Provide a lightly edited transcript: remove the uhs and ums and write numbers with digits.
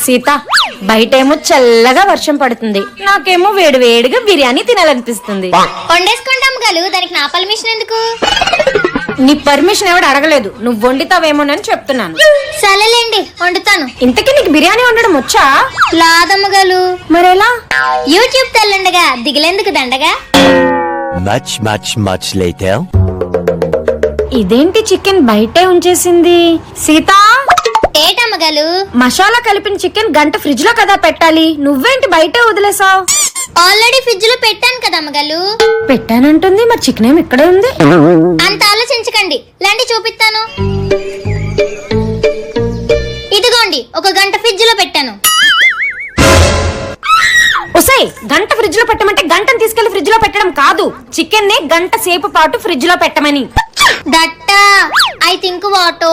సీత, బయటేమో చల్లగా వర్షం పడుతుంది, నాకేమో వేడి వేడిగా బిర్యానీ తినాలనిపిస్తుంది. వండేసుకోండి అమ్మగారు, దానికి నా పర్మిషన్ ఎందుకు? నీ పర్మిషన్ ఎవడు అడగలేదు, నువ్వు వండుతావేమోనని చెప్తున్నాను. సరేలేండి, వండుతాను. ఇంతకీ నీకు బిర్యానీ వండడం వచ్చా? లాదమ్మగారు. మరెలా? యూట్యూబ్ తెల్లండగా, దిగులేందుకు దండగా. Much later. ఇదేంటి చికెన్ బయటే ఉంచేసింది? సీత, ఏటమ్మగారు? మసాలా కలిపిన చికెన్ గంట ఫ్రిడ్జ్ లో కదా పెట్టాలి, నువ్వేంటి బయటే వదిలేసావు? ఆల్రెడీ ఫ్రిడ్జ్ లో పెట్టాను కదా అమ్మగారు. పెట్టానంటుంది, మరి చికెన్ ఏమి ఇక్కడే ఉంది. అంత ఆలోచించకండి, లేండి చూపిస్తాను. ఇదిగోండి, ఒక గంట ఫ్రిడ్జ్ లో పెట్టాను. ఒసేయ్, గంట ఫ్రిడ్జ్ లో పెట్టమంటే గంటను తీసుకెళ్లి ఫ్రిడ్జ్ లో పెట్టడం కాదు, చికెన్ ని గంట సేపు పాటు ఫ్రిడ్జ్ లో పెట్టమని. దట్టా ఐ థింక్ వాటు